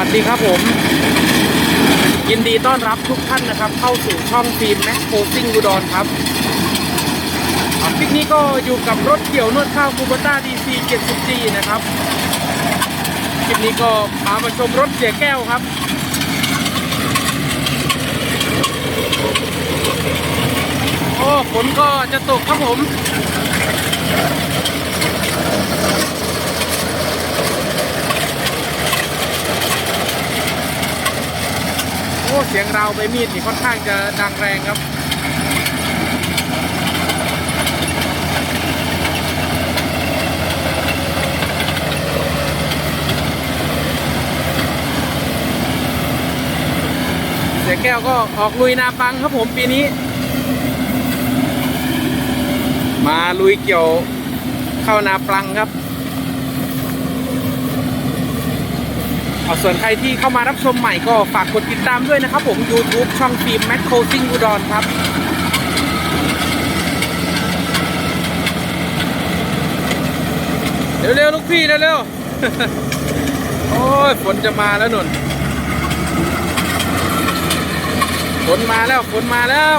สดีครับผมยินดีต้อนรับทุกท่านนะครับเข้าสู่ช่องฟิล์มแม็กโคซิ่งอุดรครับคลิปนี้ก็อยู่กับรถเกี่ยวนวดข้าวคูโบต้า DC 70G นะครับคลิปนี้ก็พามาชมรถเสียแก้วครับโอ้ฝนก็จะตกครับผมโอ้เสียงราวใบมีดนี่ค่อนข้างจะดังแรงครับเสียแก้วก็ออกลุยนาปังครับผมปีนี้มาลุยเกี่ยวเข้านาปังครับส่วนใครที่เข้ามารับชมใหม่ก็ฝากกดติดตามด้วยนะครับผม YouTube ช่องฟิล์มแม็กโคซิ่งอุดรครับเร็วๆลูกพี่เร็วๆโอ้ยฝนจะมาแล้วนุ่นฝนมาแล้วฝนมาแล้ว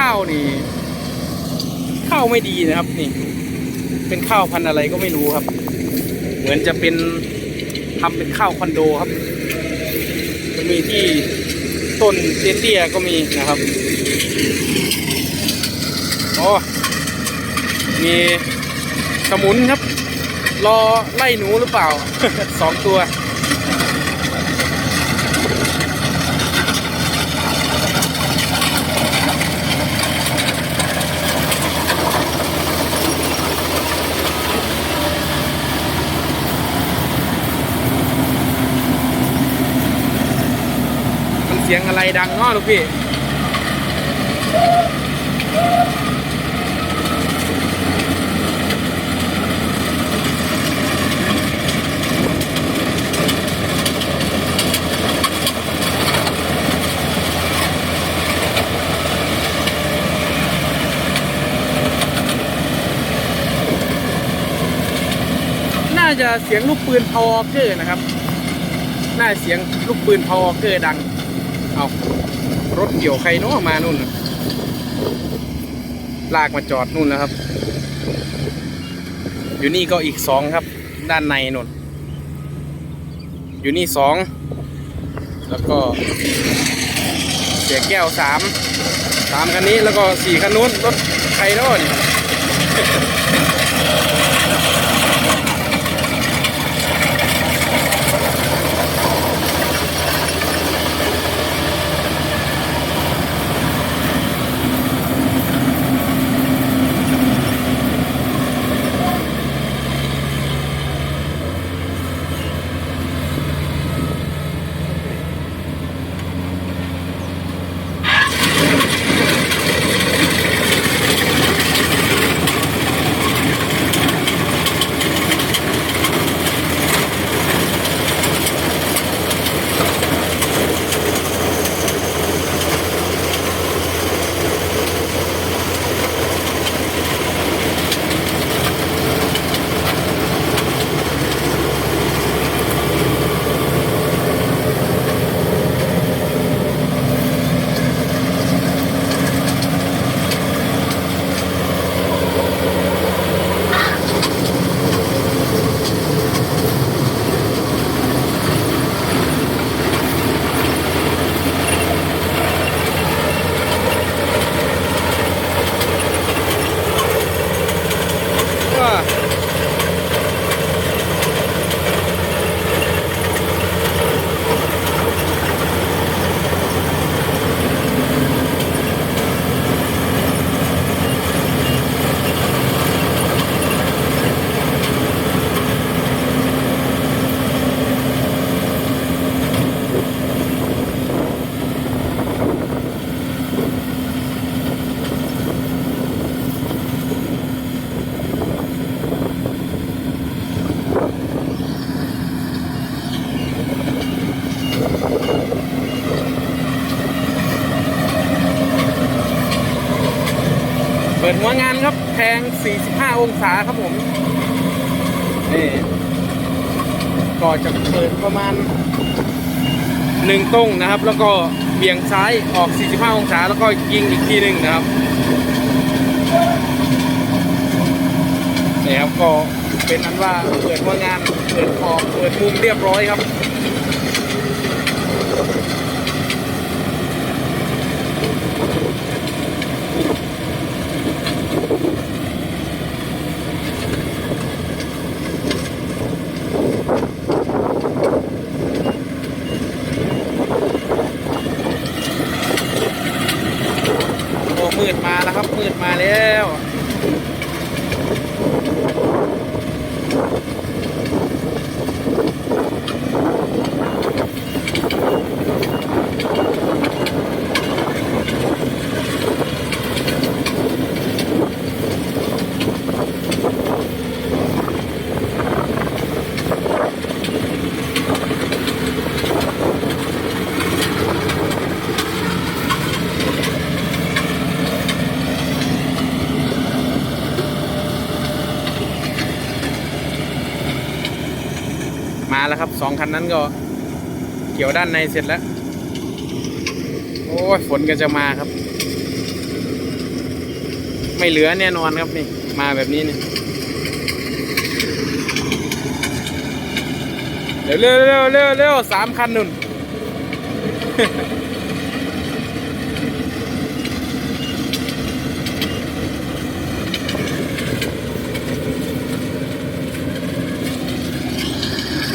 ข้าวนี่ข้าวไม่ดีนะครับนี่เป็นข้าวพันธุ์อะไรก็ไม่รู้ครับเหมือนจะเป็นทำเป็นข้าวคอนโดครับจะมีที่ต้นเตี้ยๆก็มีนะครับอ๋อมีสมุนครับรอไล่หนูหรือเปล่า 2 ตัวเสียงอะไรดังเนาะลูกพี่น่าจะเสียงลูกปืนพอเกอร์นะครับน่าเสียงลูกปืนพอเกอร์ดังเอารถเกี่ยวใครเนาะมานู่นลากมาจอดนู่นแล้วครับอยู่นี่ก็อีก2ครับด้านในนู่นอยู่นี่2แล้วก็เสียแก้ว3คันนี้แล้วก็4คันนู้นรถใครเนาะนี่ เปิดหัวงานครับแทง45 องศาครับผมนี่ก็จะเปิดประมาณ1 ตรงนะครับแล้วก็เบี่ยงซ้ายออก45 องศาแล้วก็ยิงอีกทีหนึ่งนะครับนี่ครับก็เป็นอันว่าเปิดหัวงานเปิดออกเปิดมุมเรียบร้อยครับมืดมาแล้วครับมืดมาแล้วมาแล้วครับ2 คันนั้นก็เกี่ยวด้านในเสร็จแล้วโอ้ยฝนก็จะมาครับไม่เหลือแน่นอนครับนี่มาแบบนี้นี่เร็ว3 คันนุ่น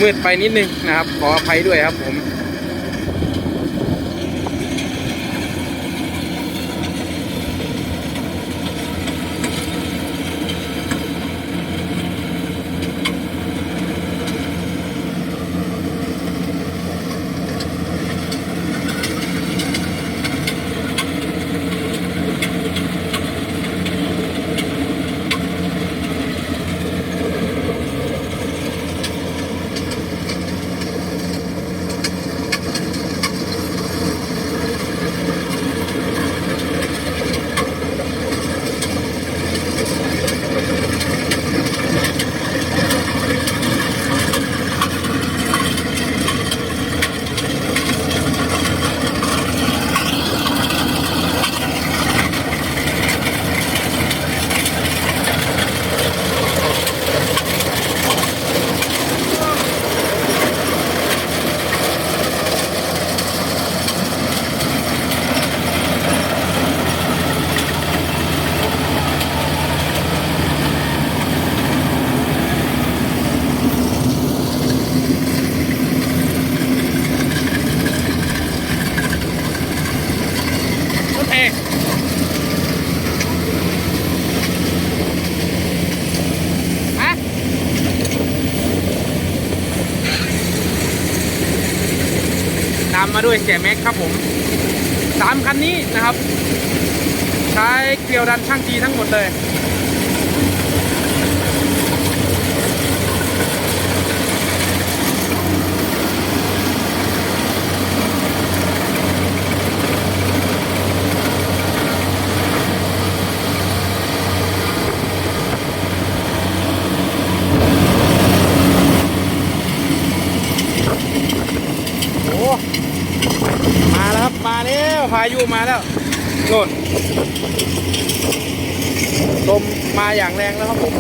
มืดไปนิดนึงนะครับขออภัยด้วยครับผมตามมาด้วยเสียแม็กครับผม3 คันนี้นะครับใช้เกลียวดันช่างจีทั้งหมดเลยมาแล้วครับมาแล้วพายุมาแล้วโน่นลมมาอย่างแรงแล้วครับผม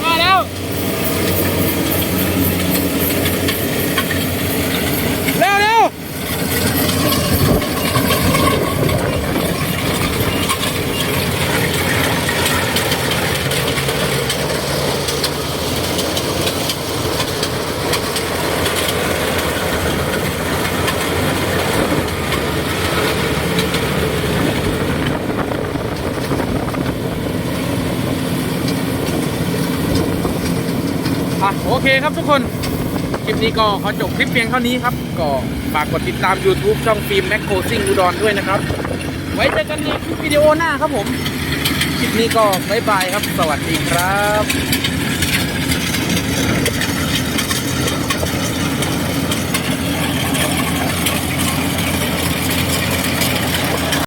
มาแล้วเร็วเร็วโอเคครับทุกคนคลิปนี้ก็ขอจบคลิปเพียงเท่านี้ครับก็ฝากกดติดตาม YouTube ช่องฟิล์มแม็กโคซิ่งอุดรด้วยนะครับไว้เจอกันในคลิปวิดีโอหน้าครับผมคลิปนี้ก็บ๊ายบายครับสวัสดีครับ